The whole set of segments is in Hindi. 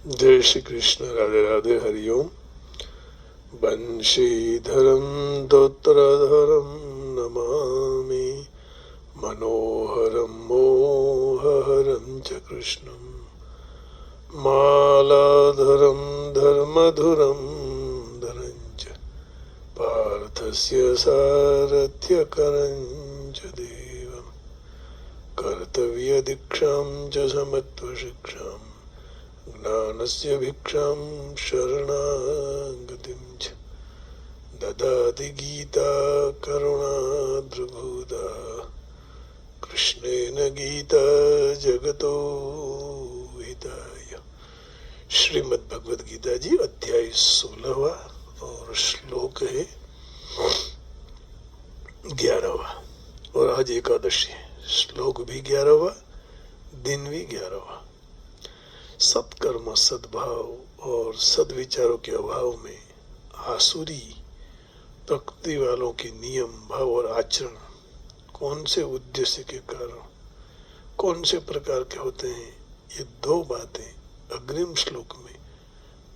जय श्री कृष्ण। राधे राधे। हरिओम। बंशीधरं दोत्रधरं नमामि मनोहरं मोहहरं च कृष्णं मालाधरं धर्मधुरं धरं च पार्थस्य सारथ्यकरं च देवं कर्तव्यदीक्षां च समत्वशिक्षां ज्ञानस्य भिक्षां शरणागतिं च ददाति गीता करुणाद्रभूता कृष्णेन गीता जगतो हिताय। श्रीमद् भगवद गीता जी अध्याय 16 और श्लोक है 11। और आज एकादशी है। श्लोक भी 11, दिन भी 11। सत्कर्म, सद्भाव और सद्विचारों के अभाव में आसुरी प्रकृति वालों के नियम, भाव और आचरण कौन से उद्देश्य के कारण कौन से प्रकार के होते हैं, ये दो बातें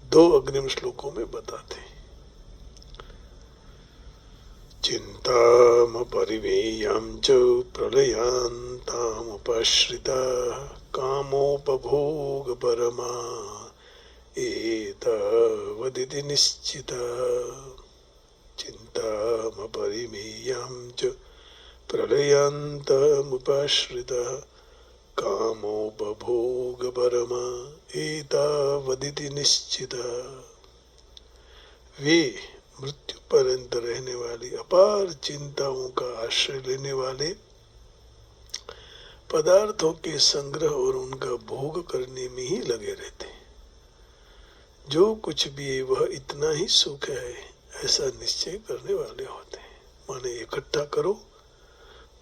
दो अग्रिम श्लोकों में बताते हैं। चिंतामपरिमेयां च प्रलयान्तामुपश्रिता कामोपभोगपरमा एतावदिति निश्चिता। चिंतामपरिमेयां च प्रलयान्तमुपश्रिता कामोपभोगपरमा एतावदिति निश्चिता। वे मृत्यु पर्यंत रहने वाली अपार चिंताओं का आश्रय लेने वाले पदार्थों के संग्रह और उनका भोग करने में ही लगे रहते हैं। जो कुछ भी है वह इतना ही सुख है, ऐसा निश्चय करने वाले होते हैं। माने इकट्ठा करो,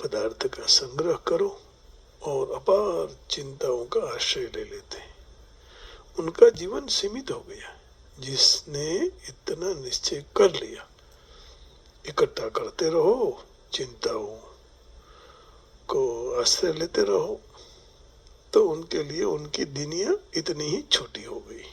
पदार्थ का संग्रह करो और अपार चिंताओं का आश्रय ले लेते हैं। उनका जीवन सीमित हो गया। जिसने इतना निश्चय कर लिया, इकट्ठा करते रहो, चिंताओं को आश्रय लेते रहो, तो उनके लिए उनकी दुनिया इतनी ही छोटी हो गई।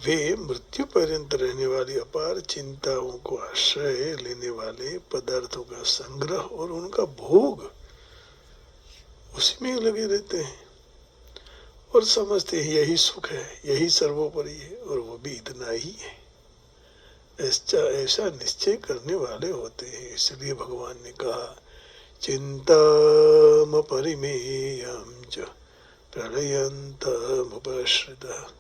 वे मृत्यु पर्यंत रहने वाली अपार चिंताओं को आश्रय लेने वाले पदार्थों का संग्रह और उनका भोग, उसी में लगे रहते हैं और समझते हैं यही सुख है, यही सर्वोपरि है, और वो भी इतना ही है। ऐसा निश्चय करने वाले होते हैं। इसलिए भगवान ने कहा चिंतामपरिमेयं च प्रलयन्तमुपश्रिता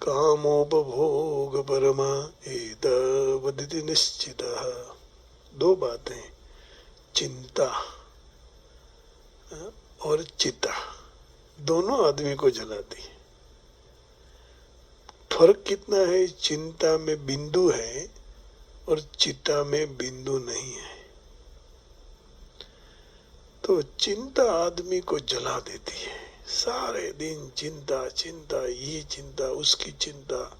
कामोपभोगपरमा एतावदिति निश्चिता। दो बातें, चिंता और चिता, दोनों आदमी को जलाती है। फर्क कितना है, चिंता में बिंदु है और चिता में बिंदु नहीं है। तो चिंता आदमी को जला देती है। सारे दिन चिंता चिंता, ये चिंता, उसकी चिंता,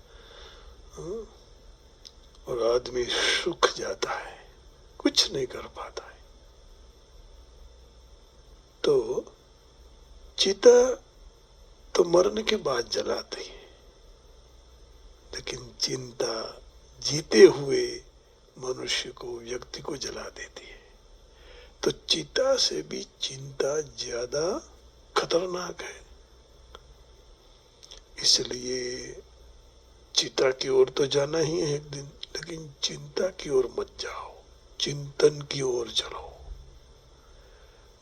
और आदमी सूख जाता है, कुछ नहीं कर पाता है। तो चिता तो मरने के बाद जलाती है, लेकिन चिंता जीते हुए मनुष्य को, व्यक्ति को जला देती है। तो चिता से भी चिंता ज्यादा खतरनाक है। इसलिए चिता की ओर तो जाना ही है एक दिन, लेकिन चिंता की ओर मत जाओ, चिंतन की ओर चलो,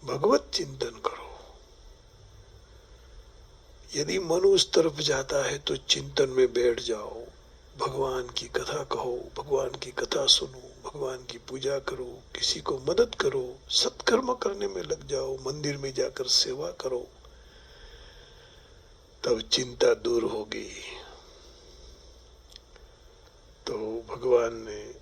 भगवत चिंतन करो। यदि मन उस तरफ जाता है तो चिंतन में बैठ जाओ, भगवान की कथा कहो, भगवान की कथा सुनो, भगवान की पूजा करो, किसी को मदद करो, सत्कर्म करने में लग जाओ, मंदिर में जाकर सेवा करो, तब चिंता दूर होगी। तो भगवान ने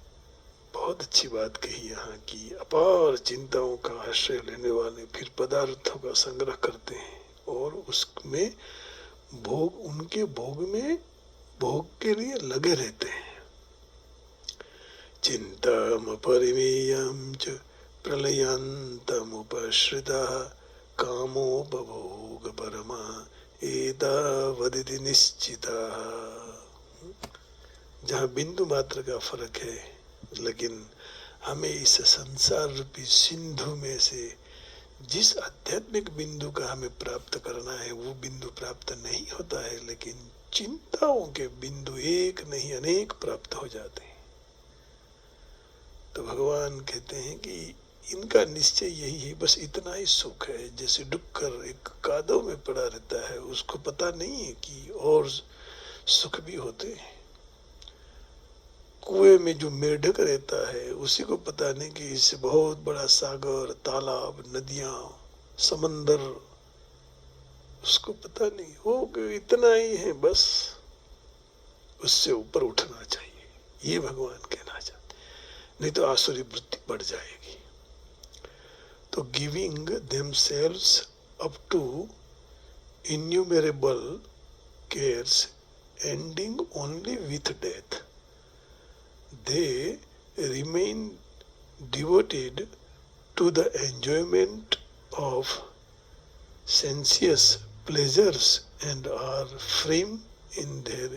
बहुत अच्छी बात कही यहाँ की, अपार चिंताओं का आश्रय लेने वाले फिर पदार्थों का संग्रह करते हैं और उसमें भोग, उनके भोग में भोग के लिए लगे रहते हैं। चिंतामपरिमेयं च प्रलयन्तमुपश्रिता कामोपभोगपरमा एतावदिति निश्चिता। जहाँ बिंदु मात्र का फर्क है, लेकिन हमें इस संसार रूपी सिंधु में से जिस आध्यात्मिक बिंदु का हमें प्राप्त करना है वो बिंदु प्राप्त नहीं होता है, लेकिन चिंताओं के बिंदु एक नहीं अनेक प्राप्त हो जाते हैं। तो भगवान कहते हैं कि इनका निश्चय यही है, बस इतना ही सुख है। जैसे डुक्कर एक कादव में पड़ा रहता है, उसको पता नहीं है कि और सुख भी होते हैं। कुएं में जो मेढक रहता है उसी को पता नहीं कि इससे बहुत बड़ा सागर, तालाब, नदियां, समंदर, उसको पता नहीं हो। इतना ही है, बस उससे ऊपर उठना चाहिए, ये भगवान कहना चाहते, नहीं तो आसुरी वृत्ति बढ़ जाएगी। तो giving themselves up to innumerable cares ending only with death, they remain devoted to the enjoyment of sensuous pleasures and are firm in their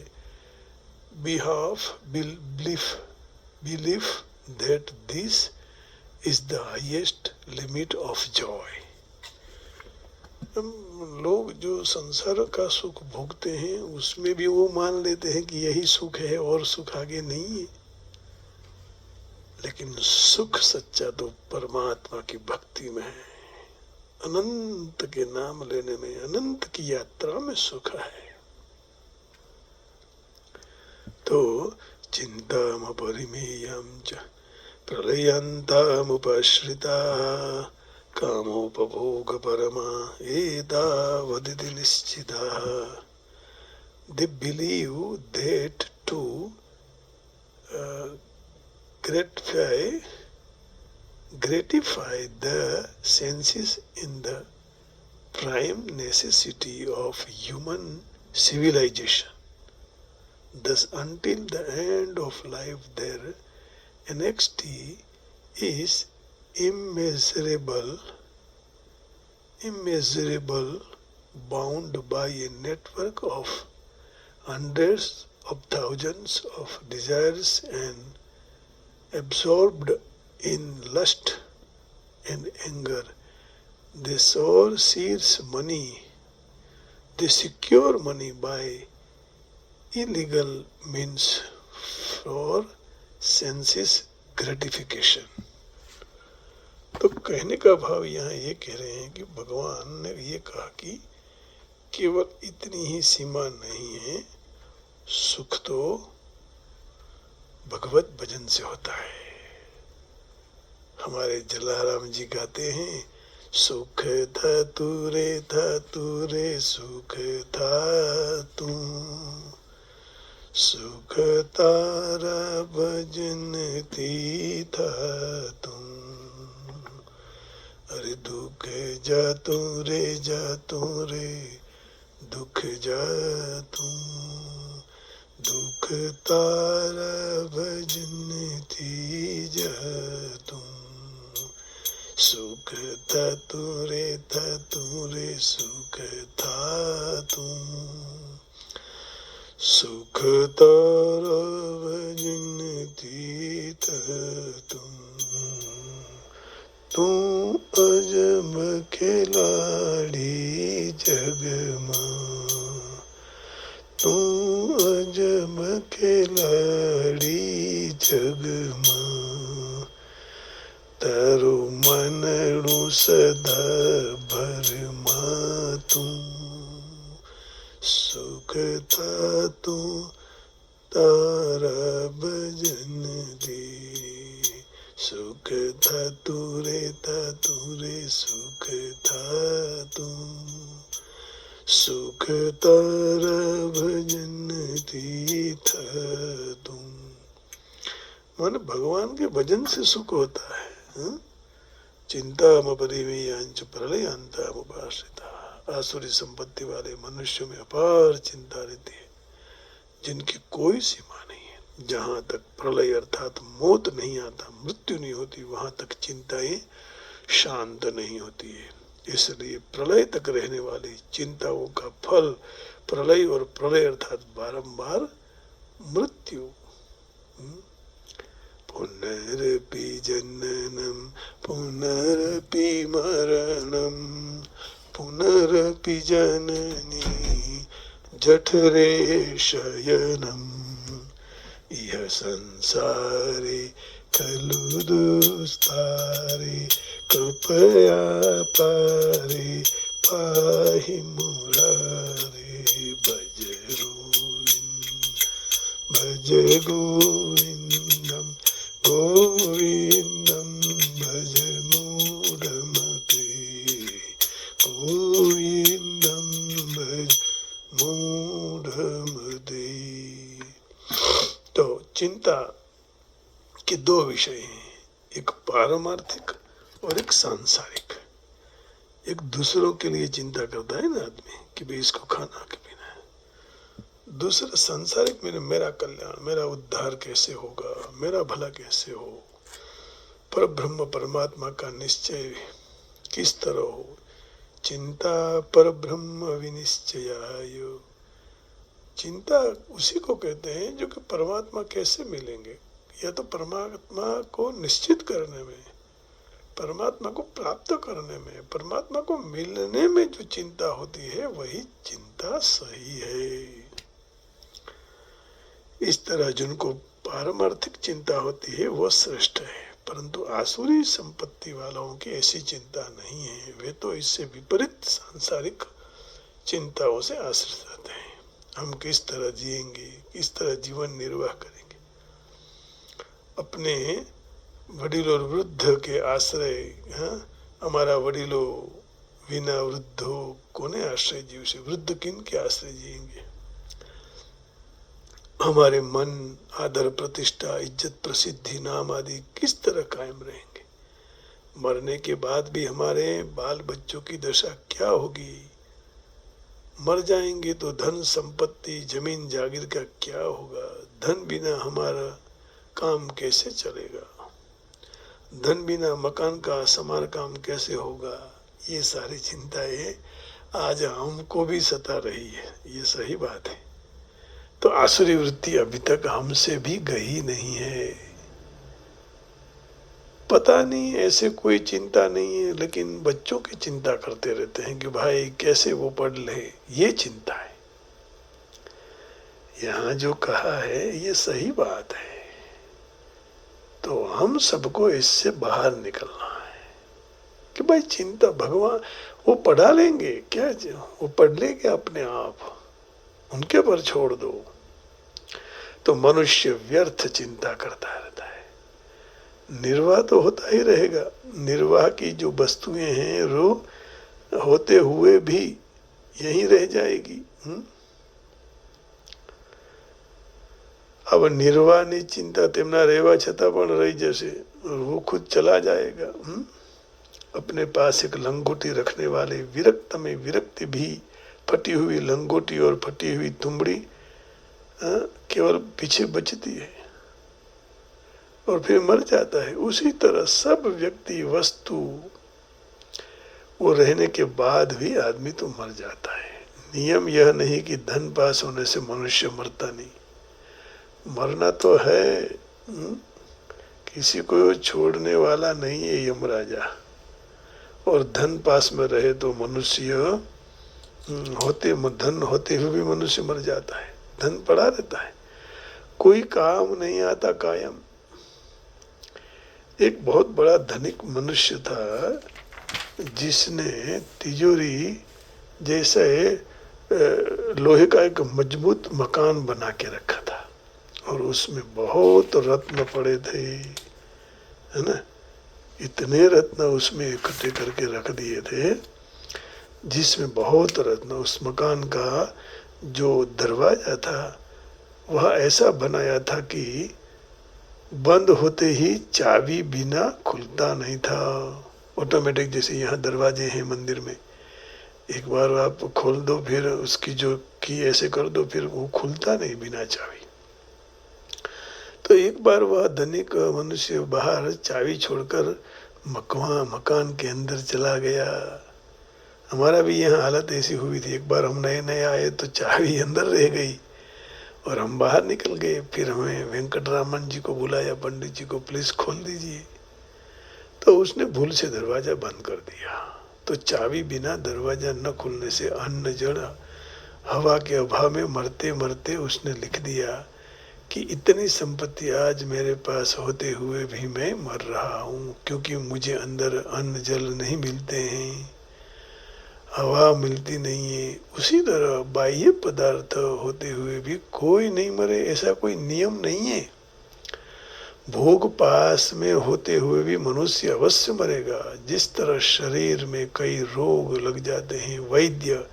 belief that this is the highest limit of joy. लोग जो संसार का सुख भोगते हैं उसमें भी वो मान लेते हैं कि यही सुख है और सुख आगे नहीं है। लेकिन सुख सच्चा तो परमात्मा की भक्ति में है, अनंत के नाम लेने में, अनंत की यात्रा में सुख है। तो चिंताम परिमेयं च प्रलयन्तामुपश्रिता कामोपभोग परमा एतावदिति निश्चिता। They believe that to gratify the senses in the prime necessity of human civilization. Thus, until the end of life, their anxiety is immeasurable, bound by a network of hundreds of thousands of desires and absorbed in lust and anger. They secure money by illegal means for senses gratification. तो कहने का भाव यहाँ ये कह रहे हैं कि भगवान ने ये कहा कि केवल इतनी ही सीमा नहीं है, सुख तो भगवत भजन से होता है। हमारे जलाराम जी गाते हैं, सुख था तू रे सुख था तू, सुख तारा भजन थी था तुम। अरे दुख जा तू रे दुख जा तू, दुख तारा भजन थी जा तुम। सुख था तू रे सुख था तुम, सुख तारा भजन थी था तुम। तू अजब खिलाड़ी जग मां, तू अजब खिलाड़ी जग मां, तारो मनड़ू सदा भरमा तू। सुख था तू तारा भजन दे, सुख था तू रे सुख था तू, सुख तारा भजन दी था तुम। मन भगवान के भजन से सुख होता है। चिंताम परिमेयांच प्रलयांतामुपाश्रिता। आसुरी संपत्ति वाले मनुष्यों में अपार चिंता रहती है, जिनकी कोई सीमा नहीं है। जहाँ तक प्रलय अर्थात मौत नहीं आता, मृत्यु नहीं होती, वहां तक चिंताएं शांत नहीं होती है। इसलिए प्रलय तक रहने वाली चिंताओं का फल प्रलय और प्रलय अर्थात बारंबार मृत्यु। पुनरपि जननम पुनरपि मरणम पुनरपि जननी जठरे शयनम इह संसारे खलु दुस्तारे कृपया पारे पाहि मुरारे भज गोविंदम गोविंदम भज मूढ़मते गोविंदम भज मूढ़मते। तो चिंता के दो विषय हैं, एक पारमार्थिक और एक सांसारिक। एक दूसरों के लिए चिंता करता है ना आदमी कि भाई इसको खाना के पीना है। दूसरा सांसारिक में मेरा कल्याण, मेरा उद्धार कैसे होगा, मेरा भला कैसे हो, पर ब्रह्म परमात्मा का निश्चय किस तरह हो। चिंता पर ब्रह्म विनिश्चयाय। चिंता उसी को कहते हैं जो कि परमात्मा कैसे मिलेंगे, या तो परमात्मा को निश्चित करने में, परमात्मा को प्राप्त करने में, परमात्मा को मिलने में जो चिंता होती है वही चिंता सही है। इस तरह जिनको पारमार्थिक चिंता होती है वह श्रेष्ठ है, परंतु आसुरी संपत्ति वालों की ऐसी चिंता नहीं है। वे तो इससे विपरीत सांसारिक चिंताओं से आश्रित रहते हैं। हम किस तरह जिएंगे, किस तरह जीवन निर्वाह करेंगे, अपने वडिल और वृद्ध के आश्रय। हमारा वडिलो विना वृद्धो कोने आश्रय जीव से, वृद्ध किन के आश्रय जिएंगे। हमारे मन, आदर, प्रतिष्ठा, इज्जत, प्रसिद्धि, नाम आदि किस तरह कायम रहेंगे। मरने के बाद भी हमारे बाल बच्चों की दशा क्या होगी। मर जाएंगे तो धन संपत्ति, जमीन जागीर का क्या होगा। धन बिना हमारा काम कैसे चलेगा, धन बिना मकान का समार काम कैसे होगा। ये सारी चिंताएं आज हमको भी सता रही है, ये सही बात है। तो आसुरी वृत्ति अभी तक हमसे भी गई नहीं है। पता नहीं ऐसे कोई चिंता नहीं है, लेकिन बच्चों की चिंता करते रहते हैं कि भाई कैसे वो पढ़ ले, ये चिंता है। यहाँ जो कहा है ये सही बात है। तो हम सबको इससे बाहर निकलना है कि भाई चिंता, भगवान वो पढ़ा लेंगे क्या, वो पढ़ लेंगे अपने आप, उनके पर छोड़ दो। तो मनुष्य व्यर्थ चिंता करता रहता है। निर्वाह तो होता ही रहेगा, निर्वाह की जो वस्तुएं हैं रो होते हुए भी यहीं रह जाएगी। अब निर्वाहની चिंता તેમના રહેવા छता पण रही जैसे, वो खुद चला जाएगा। अपने पास एक लंगोटी रखने वाले विरक्त में विरक्ति भी, फटी हुई लंगोटी और फटी हुई तुमड़ी केवल पीछे बचती है और फिर मर जाता है। उसी तरह सब व्यक्ति वस्तु वो रहने के बाद भी आदमी तो मर जाता है। नियम यह नहीं कि धन पास होने से मनुष्य मरता नहीं, मरना तो है। किसी को छोड़ने वाला नहीं है यमराजा। और धन पास में रहे तो मनुष्य धन होते हुए भी मनुष्य मर जाता है। धन पड़ा रहता है, कोई काम नहीं आता कायम। एक बहुत बड़ा धनिक मनुष्य था जिसने तिजोरी जैसे लोहे का एक मजबूत मकान बना के रखा था और उसमें बहुत रत्न पड़े थे, है ना। इतने रत्न उसमें इकट्ठे करके रख दिए थे जिसमें बहुत रत्न। उस मकान का जो दरवाजा था वह ऐसा बनाया था कि बंद होते ही चाबी बिना खुलता नहीं था। ऑटोमेटिक, जैसे यहाँ दरवाजे हैं मंदिर में, एक बार आप खोल दो फिर उसकी जो की ऐसे कर दो, फिर वो खुलता नहीं बिना चाबी। तो एक बार वह धनिक मनुष्य बाहर चाबी छोड़कर मकान के अंदर चला गया। हमारा भी यहाँ हालत ऐसी हुई थी। एक बार हम नए नए आए तो चाबी अंदर रह गई और हम बाहर निकल गए। फिर हमें वेंकटरामन जी को बुलाया, पंडित जी को, प्लीज खोल दीजिए। तो उसने भूल से दरवाजा बंद कर दिया। तो चाबी बिना दरवाजा न खुलने से अन्न जड़ हवा के अभाव में मरते मरते उसने लिख दिया कि इतनी संपत्ति आज मेरे पास होते हुए भी मैं मर रहा हूँ, क्योंकि मुझे अंदर अन्न जल नहीं मिलते हैं, हवा मिलती नहीं है। उसी तरह बाह्य पदार्थ होते हुए भी कोई नहीं मरे, ऐसा कोई नियम नहीं है। भोग पास में होते हुए भी मनुष्य अवश्य मरेगा। जिस तरह शरीर में कई रोग लग जाते हैं, वैद्य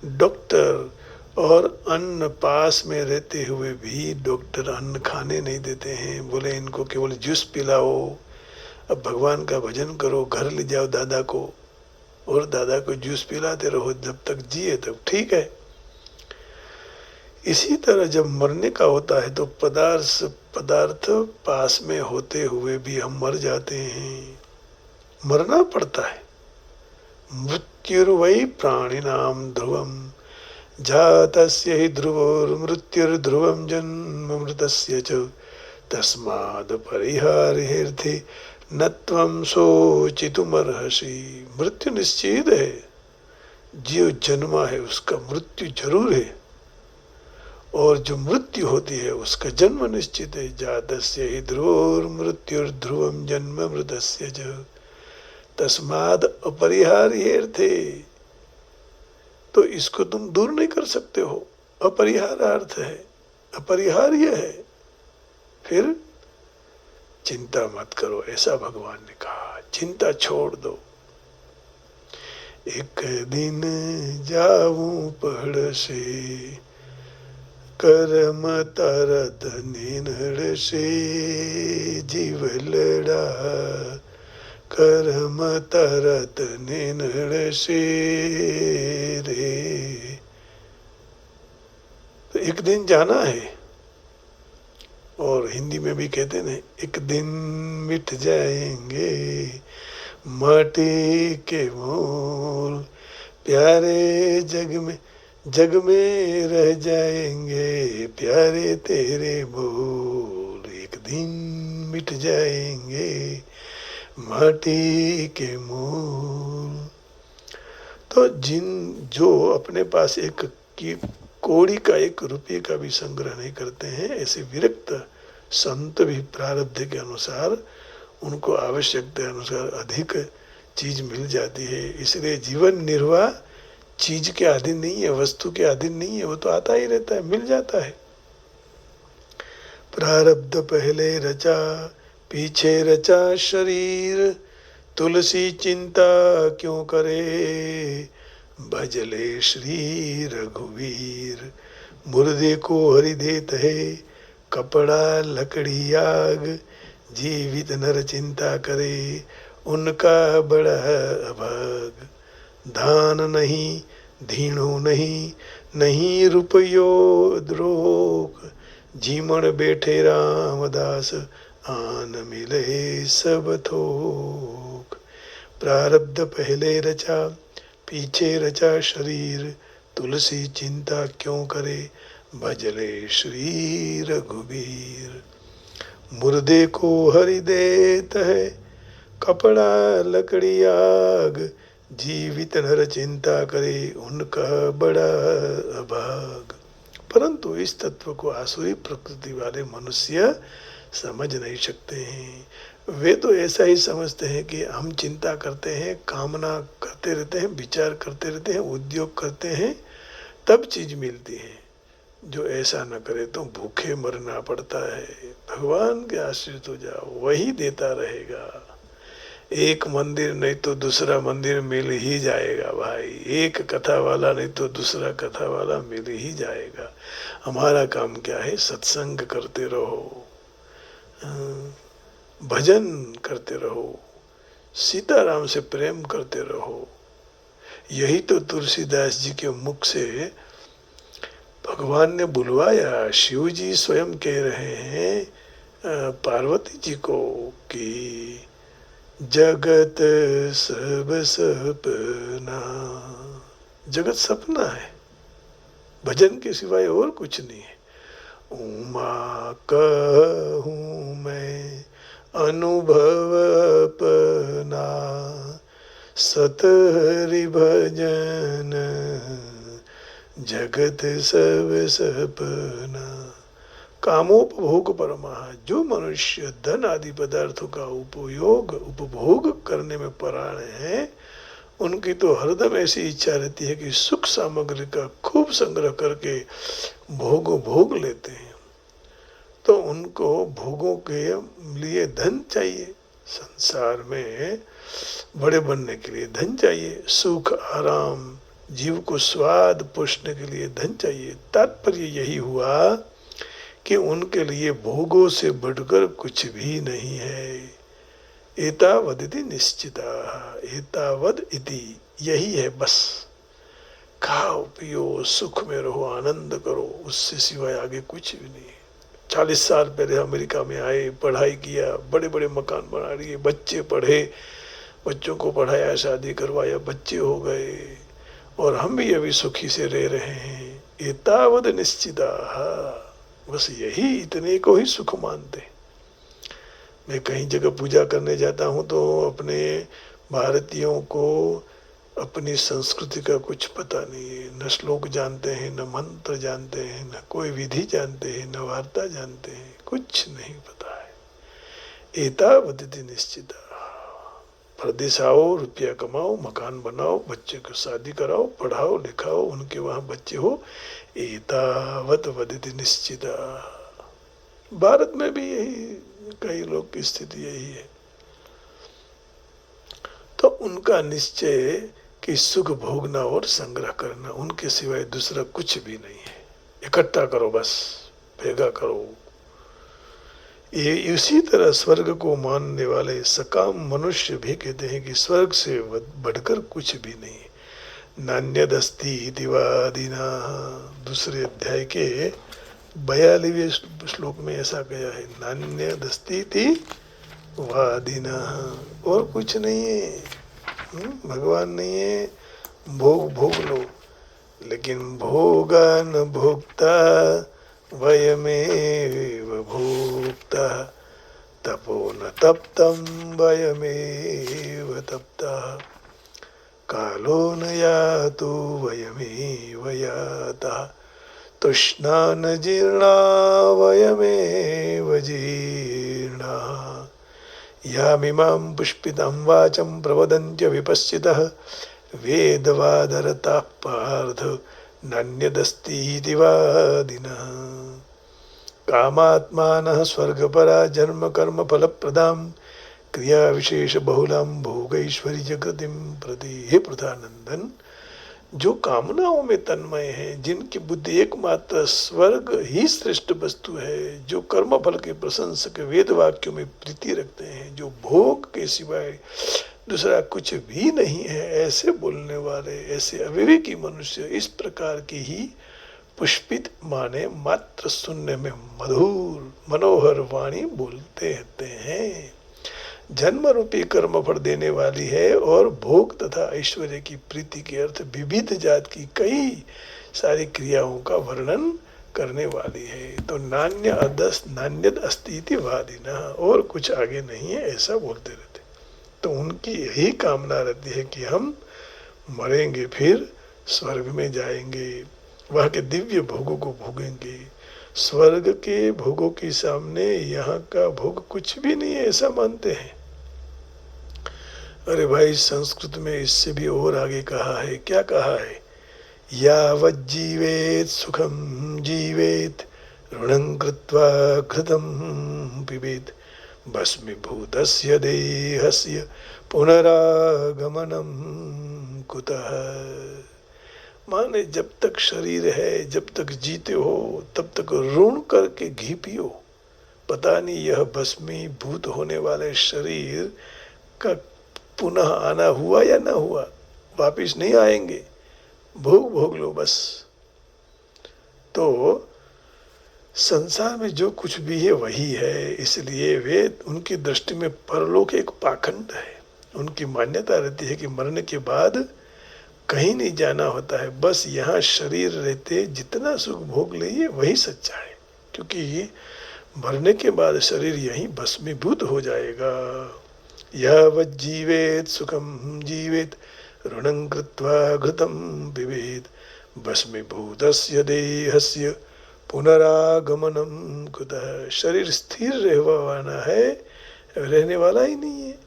डॉक्टर और अन्न पास में रहते हुए भी डॉक्टर अन्न खाने नहीं देते हैं, बोले इनको केवल जूस पिलाओ, अब भगवान का भजन करो, घर ले जाओ दादा को और दादा को जूस पिलाते रहो, जब तक जिए तब ठीक है। इसी तरह जब मरने का होता है तो पदार्थ पास में होते हुए भी हम मर जाते हैं, मरना पड़ता है। मृत्युर्वै प्राणिनाम ध्रुवम जातस्य हि ध्रुवोर्मृत्युर्ध्रुवं जन्ममृतस्य च तस्माद् परिहार्येऽर्थे न त्वं शोचितुमर्हसि। मृत्यु निश्चित है, जो जन्मा है उसका मृत्यु जरूर है, और जो मृत्यु होती है उसका जन्म निश्चित है। जातस्य हि ध्रुवोर्मृत्युर्ध्रुवं जन्ममृतस्य च तस्माद् अपरिहार्येऽर्थे। तो इसको तुम दूर नहीं कर सकते हो, अपरिहार्य है, अपरिहार्य है। फिर चिंता मत करो, ऐसा भगवान ने कहा, चिंता छोड़ दो। एक दिन जाऊं पहाड़ से कर्म तरत निनड़ से, जीव लड़ा कर्म तरत निनड़ से रे। तो एक दिन जाना है, और हिंदी में भी कहते हैं एक दिन मिट जाएंगे माटी के मोल, प्यारे जग में रह जाएंगे प्यारे तेरे बोल। एक दिन मिट जाएंगे माटी के मोल। तो जो अपने पास एक की कौड़ी का 1 रुपये का भी संग्रह नहीं करते हैं, ऐसे विरक्त संत भी प्रारब्ध के अनुसार उनको आवश्यकता अनुसार अधिक चीज मिल जाती है। इसलिए जीवन निर्वाह चीज के अधीन नहीं है, वस्तु के अधीन नहीं है, वो तो आता ही रहता है, मिल जाता है। प्रारब्ध पहले रचा पीछे रचा शरीर, तुलसी चिंता क्यों करे भजले श्री रघुवीर। मुर्दे को हरि देत है कपड़ा लकड़ी आग, जीवित नर चिंता करे उनका बड़ा अभाग। धान नहीं धीणो नहीं, नहीं रुपयो द्रोक, जीमण बैठे रामदास आन मिले सब थोक। प्रारब्ध पहले रचा पीछे रचा शरीर, तुलसी चिंता क्यों करे भजले श्री रघुबीर। मुर्दे को हरि देत है कपड़ा लकड़ी आग, जीवित नर चिंता करे उनका बड़ा अभाग। परंतु इस तत्व को आसुरी प्रकृति वाले मनुष्य समझ नहीं सकते हैं। वे तो ऐसा ही समझते हैं कि हम चिंता करते हैं, कामना करते रहते हैं, विचार करते रहते हैं, उद्योग करते हैं, तब चीज मिलती है। जो ऐसा न करे तो भूखे मरना पड़ता है। भगवान के आश्रित हो जाओ, वही देता रहेगा। एक मंदिर नहीं तो दूसरा मंदिर मिल ही जाएगा भाई, एक कथा वाला नहीं तो दूसरा कथा वाला मिल ही जाएगा। हमारा काम क्या है, सत्संग करते रहो, भजन करते रहो, सीताराम से प्रेम करते रहो। यही तो तुलसीदास जी के मुख से भगवान ने बुलवाया। शिव जी स्वयं कह रहे हैं पार्वती जी को कि जगत सब सपना, जगत सपना है, भजन के सिवाय और कुछ नहीं है। उमा कहूँ मैं अनुभव अपना, सतहरि भजन जगत सब सपना। कामोपभोग परमा, जो मनुष्य धन आदि पदार्थों का उपभोग करने में परायण है, उनकी तो हरदम ऐसी इच्छा रहती है कि सुख सामग्री का खूब संग्रह करके भोग लेते हैं। तो उनको भोगों के लिए धन चाहिए, संसार में बड़े बनने के लिए धन चाहिए, सुख आराम जीव को स्वाद पोषने के लिए धन चाहिए। तात्पर्य यही हुआ कि उनके लिए भोगों से बढ़कर कुछ भी नहीं है। एतावदिति निश्चिता, एतावद इति, यही है बस। खाओ पियो सुख में रहो, आनंद करो, उससे सिवाय आगे कुछ भी नहीं। 40 साल पहले अमेरिका में आए, पढ़ाई किया, बड़े बड़े मकान बना लिए, बच्चे पढ़े, बच्चों को पढ़ाया, शादी करवाया, बच्चे हो गए, और हम भी अभी सुखी से रह रहे हैं। एतावद निश्चिता, बस यही, इतने को ही सुख मानते। मैं कहीं जगह पूजा करने जाता हूँ तो अपने भारतीयों को अपनी संस्कृति का कुछ पता नहीं है, न श्लोक जानते हैं, न मंत्र जानते हैं, न कोई विधि जानते हैं, न वार्ता जानते हैं, कुछ नहीं पता है। एतावदिति निश्चिता, प्रदेश आओ, रुपया कमाओ, मकान बनाओ, बच्चे को शादी कराओ, पढ़ाओ लिखाओ, उनके वहाँ बच्चे हो, एतावत वदिति निश्चिता। भारत में भी यही, कई लोग की स्थिति यही है। तो उनका निश्चय कि सुख भोगना और संग्रह करना, उनके सिवाय दूसरा कुछ भी नहीं है। इकट्ठा करो, बस भेगा करो। ये इसी तरह स्वर्ग को मानने वाले सकाम मनुष्य भी कहते हैं कि स्वर्ग से बढ़कर कुछ भी नहीं। नान्यदस्ति दिवादिना, दूसरे अध्याय के 42वें श्लोक में ऐसा गया है, नान्यदस्ति वादिना, और कुछ नहीं है, भगवान नहीं है। भोग लो, लेकिन भोगान भोक्ता वयमेव भोक्ता, तपो न तप्तं वयमेव तप्ता, कालो न यातो वयमेव याता, तृष्णा न जीर्णा वयमेव जीर्णा, यामिमां पुष्पितां वाचं प्रवदन्त्य विपश्चितः वेदवादरताः पार्थ नान्यदस्तीति वादिनः। कामात्मानः स्वर्गपरा जन्म कर्म फलप्रदां क्रिया विशेष बहुलां भोगैश्वरी जगतिं प्रति। हे प्रधानंदन, जो कामनाओं में तन्मय हैं, जिनकी बुद्धि एकमात्र स्वर्ग ही श्रेष्ठ वस्तु है, जो कर्म फल के प्रशंसक वेद वाक्यों में प्रीति रखते हैं, जो भोग के सिवाय दूसरा कुछ भी नहीं है, ऐसे बोलने वाले, ऐसे अविवेकी मनुष्य इस प्रकार की ही पुष्पित माने मात्र सुनने में मधुर मनोहर वाणी बोलते रहते हैं। जन्म रूपी कर्म फल देने वाली है और भोग तथा ऐश्वर्य की प्रीति के अर्थ विविध जात की कई सारी क्रियाओं का वर्णन करने वाली है। तो नान्यद अस्ति वादिना, और कुछ आगे नहीं है, ऐसा बोलते रहते। तो उनकी यही कामना रहती है कि हम मरेंगे फिर स्वर्ग में जाएंगे, वहाँ के दिव्य भोगों को भोगेंगे। स्वर्ग के भोगों के सामने यहाँ का भोग कुछ भी नहीं है, ऐसा मानते हैं। अरे भाई, संस्कृत में इससे भी और आगे कहा है। क्या कहा है? यावत् जीवेत सुखम जीवेत, ऋणं कृत्वा घृतं पिबेत, भस्मीभूतस्य देहस्य पुनरागमनम कुतः। माने जब तक शरीर है, जब तक जीते हो, तब तक ऋण करके घी पियो। पता नहीं यह भस्मीभूत होने वाले शरीर का पुनः आना हुआ या ना हुआ, वापिस नहीं आएंगे, भोग लो बस। तो संसार में जो कुछ भी है वही है, इसलिए वे उनकी दृष्टि में परलोक एक पाखंड है। उनकी मान्यता रहती है कि मरने के बाद कहीं नहीं जाना होता है, बस यहाँ शरीर रहते जितना सुख भोग लिए वही सच्चा है, क्योंकि मरने के बाद शरीर यहीं भस्मीभूत हो जाएगा। यावत् जीवेत सुखम जीवेत ऋणं कृत्वा घृतं पिबेत भस्मीभूतस्य देहस्य पुनरागमनम कुतः। शरीर स्थिर रहने है, रहने वाला ही नहीं है।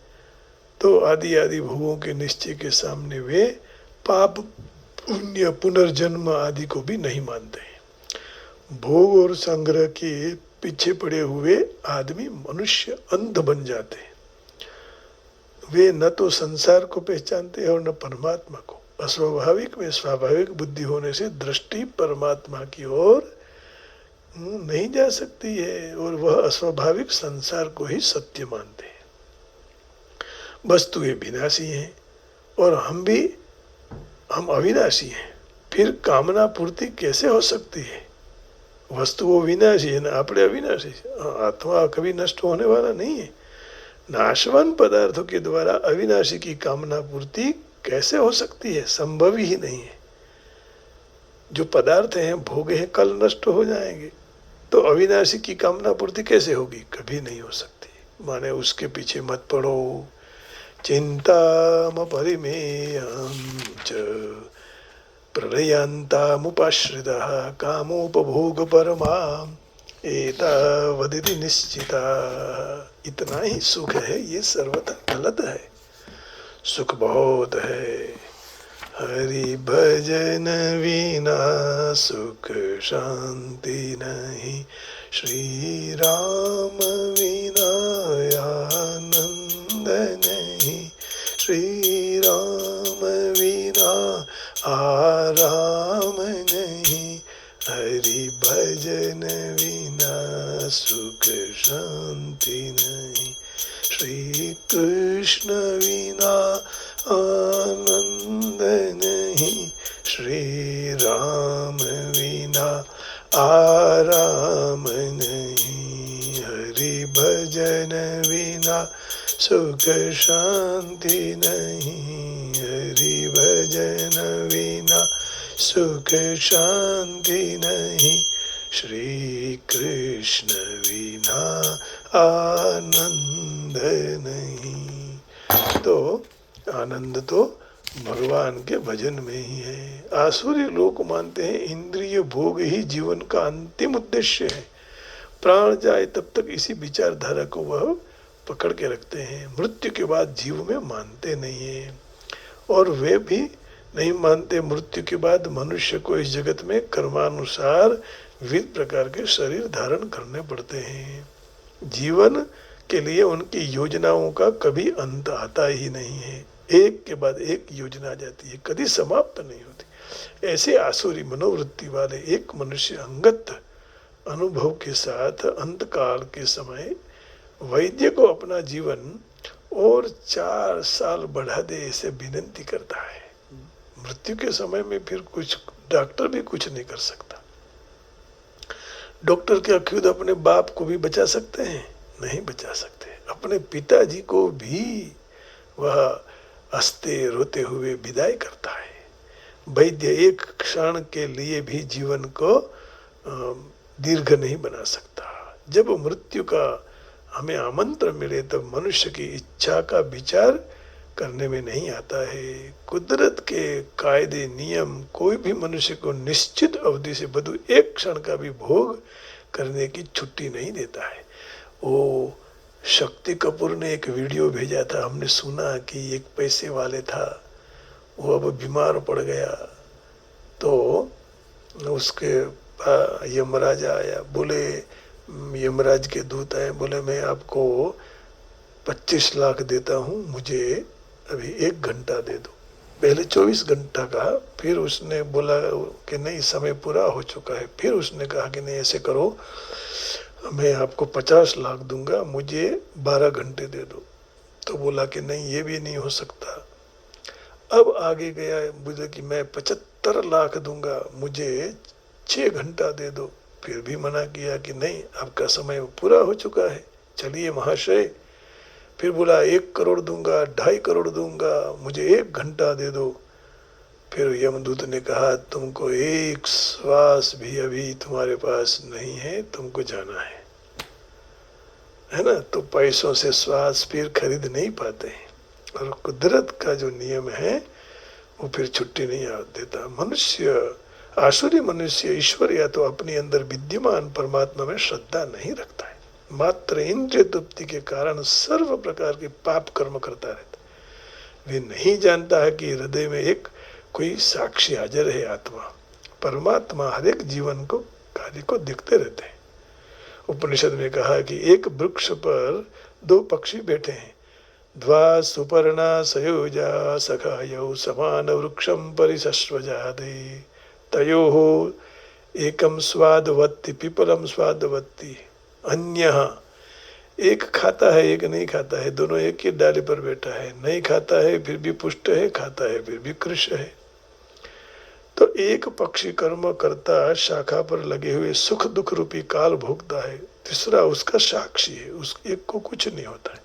तो आदि आदि भोगों के निश्चय के सामने वे पाप पुण्य पुनर्जन्म आदि को भी नहीं मानते। भोग और संग्रह के पीछे पड़े हुए आदमी मनुष्य अंध बन जाते। वे न तो संसार को पहचानते और न परमात्मा को। अस्वाभाविक में स्वाभाविक बुद्धि होने से दृष्टि परमात्मा की ओर नहीं जा सकती है, और वह अस्वाभाविक संसार को ही सत्य मानते हैं। वस्तुएं विनाशी हैं और हम अविनाशी हैं, फिर कामना पूर्ति कैसे हो सकती है? वस्तु वो विनाशी है ना, આપણે अविनाशी। आत्मा कभी नष्ट होने वाला नहीं है। नाशवान पदार्थों के द्वारा अविनाशी की कामना पूर्ति कैसे हो सकती है? संभव ही नहीं है। जो पदार्थ हैं, भोग हैं, कल नष्ट हो जाएंगे, तो अविनाशी की कामना पूर्ति कैसे होगी? कभी नहीं हो सकती। माने उसके पीछे मत पड़ो। चिंतामपरिमेयं च प्रलयान्तामुपाश्रितः कामोपभोगपरमाम् एतावदिति निश्चिता। इतना ही सुख है, ये सर्वथा गलत है। सुख बहुत है। हरि भजन विना सुख शांति नहीं, श्री राम विना आनंद नहीं, श्री राम विना आराम नहीं, हरि भजन विना सुख शांति नहीं, श्री कृष्ण विना आनंद नहीं, श्री राम विना आराम नहीं, हरि भजन विना सुख शांति नहीं, हरि भजन विना सुख शांति नहीं, श्री कृष्ण विना आनंद नहीं। तो आनंद तो भगवान के भजन में ही है। आसुरी लोग मानते हैं इंद्रिय भोग ही जीवन का अंतिम उद्देश्य है। प्राण जाए तब तक इसी विचारधारा को वह पकड़ के रखते हैं। मृत्यु के बाद जीव में मानते नहीं है, और वे भी नहीं मानते मृत्यु के बाद मनुष्य को इस जगत में कर्मानुसार विविध प्रकार के शरीर धारण करने पड़ते हैं। जीवन के लिए उनकी योजनाओं का कभी अंत आता ही नहीं है। एक के बाद एक योजना आ जाती है, कभी समाप्त नहीं होती। ऐसे आसुरी मनोवृत्ति वाले एक मनुष्य अंगत अनुभव के साथ अंतकाल के समय वैद्य को अपना जीवन और 4 साल बढ़ा दे, ऐसे विनती करता है। मृत्यु के समय में फिर कुछ डॉक्टर भी कुछ नहीं कर सकता। डॉक्टर क्या खुद अपने बाप को भी बचा सकते हैं? नहीं बचा सकते। अपने पिताजी को भी वह हंसते रोते हुए विदाई करता है। वैद्य एक क्षण के लिए भी जीवन को दीर्घ नहीं बना सकता। जब मृत्यु का हमें आमंत्रण मिले तब मनुष्य की इच्छा का विचार करने में नहीं आता है। कुदरत के कायदे नियम कोई भी मनुष्य को निश्चित अवधि से बदू एक क्षण का भी भोग करने की छुट्टी नहीं देता है। वो शक्ति कपूर ने एक वीडियो भेजा था, हमने सुना कि एक पैसे वाले था, वो अब बीमार पड़ गया, तो उसके यमराज आया। बोले, यमराज के दूत आए, बोले मैं आपको 25 लाख देता हूँ, मुझे अभी 1 घंटा दे दो। पहले 24 घंटा कहा, फिर उसने बोला कि नहीं समय पूरा हो चुका है। फिर उसने कहा कि नहीं ऐसे करो, मैं आपको 50 लाख दूंगा, मुझे 12 घंटे दे दो। तो बोला कि नहीं ये भी नहीं हो सकता। अब आगे गया, बोले कि मैं 75 लाख दूंगा, मुझे 6 घंटा दे दो। फिर भी मना किया कि नहीं, आपका समय पूरा हो चुका है, चलिए महाशय। फिर बोला 1 करोड़ दूंगा, 2.5 करोड़ दूंगा, मुझे 1 घंटा दे दो। फिर यमदूत ने कहा तुमको 1 श्वास भी अभी तुम्हारे पास नहीं है, तुमको जाना है ना। तो पैसों से श्वास फिर खरीद नहीं पाते, और कुदरत का जो नियम है वो फिर छुट्टी नहीं देता। मनुष्य, आसुरी मनुष्य ईश्वर या तो अपने अंदर विद्यमान परमात्मा में श्रद्धा नहीं रखता है, मात्र इंद्रिय तृप्ति के कारण सर्व प्रकार के पाप कर्म करता रहता है। वे नहीं जानता है कि हृदय में एक कोई साक्षी हाजिर है, आत्मा परमात्मा हर एक जीवन को कार्य को देखते रहते हैं। उपनिषद में कहा कि एक वृक्ष पर 2 पक्षी बैठे हैं, द्वा सुपर्णा सयोजा सखायौ समान वृक्षम परिसस्वजादे तयोः एकम स्वादवत्ति पिपलम स्वादवत्ति अन्यः। एक खाता है, एक नहीं खाता है, दोनों एक ही डाली पर बैठा है, नहीं खाता है फिर भी पुष्ट है, खाता है फिर भी कृश है। तो एक पक्षी कर्म करता शाखा पर लगे हुए सुख दुख रूपी काल भोगता है, तीसरा उसका साक्षी है, उस एक को कुछ नहीं होता है।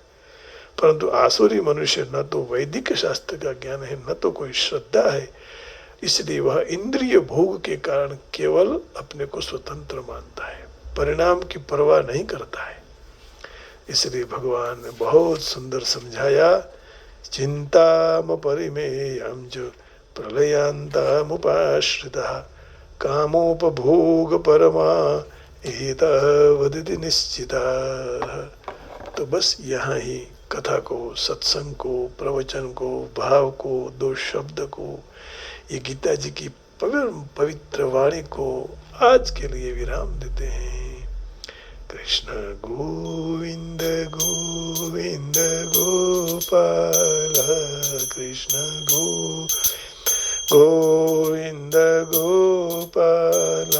परंतु आसुरी मनुष्य न तो वैदिक शास्त्र का ज्ञान है, न तो कोई श्रद्धा है, इसलिए वह इंद्रिय भोग के कारण केवल अपने को स्वतंत्र मानता है, परिणाम की परवाह नहीं करता है। इसलिए भगवान ने बहुत सुंदर समझाया, चिंताम परिमेयं च प्रलयांतमुपाश्रितः कामोपभोग परमा एतावदिति निश्चितः। तो बस यहाँ ही कथा को, सत्संग को, प्रवचन को, भाव को, 2 शब्द को, ये गीता जी की पवित्र वाणी को आज के लिए विराम देते हैं। कृष्ण गोविंद गोविंद गोपाल, कृष्ण गोविंद गोपाल,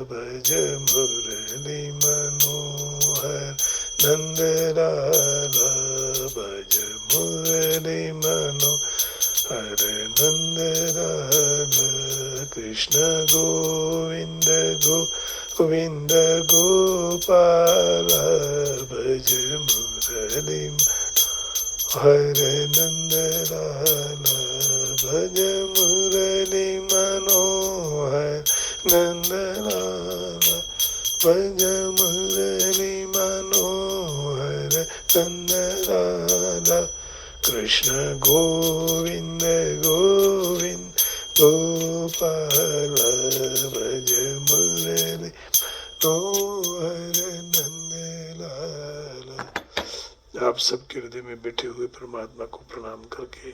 भज मुरली मनोहर नंदलाल, भज मुरली मनोहर नंदलाल। कृष्ण गोविंद गोविंद गोपाल, भज मुरली मनोहर नंदलाल, भज मुरली मनोहर नंदलाल, भज मुरली मनोहर नंदलाल। कृष्ण गोविंद गोविंद गोपाल, भज मुरली मनोहर नंदलाल। आप सबके हृदय में बैठे हुए परमात्मा को प्रणाम करके,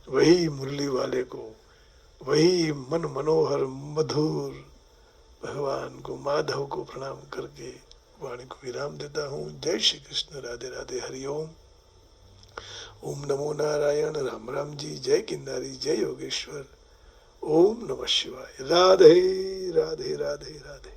वही मुरली वाले को, वही मन मनोहर मधुर भगवान को, माधव को प्रणाम करके वाणी को विराम देता हूँ। जय श्री कृष्ण, राधे राधे, हरि ओम। ओम नमो नारायण, राम राम जी, जय किन्नारी, जय योगेश्वर, ओम नमः शिवाय, राधे राधे राधे राधे।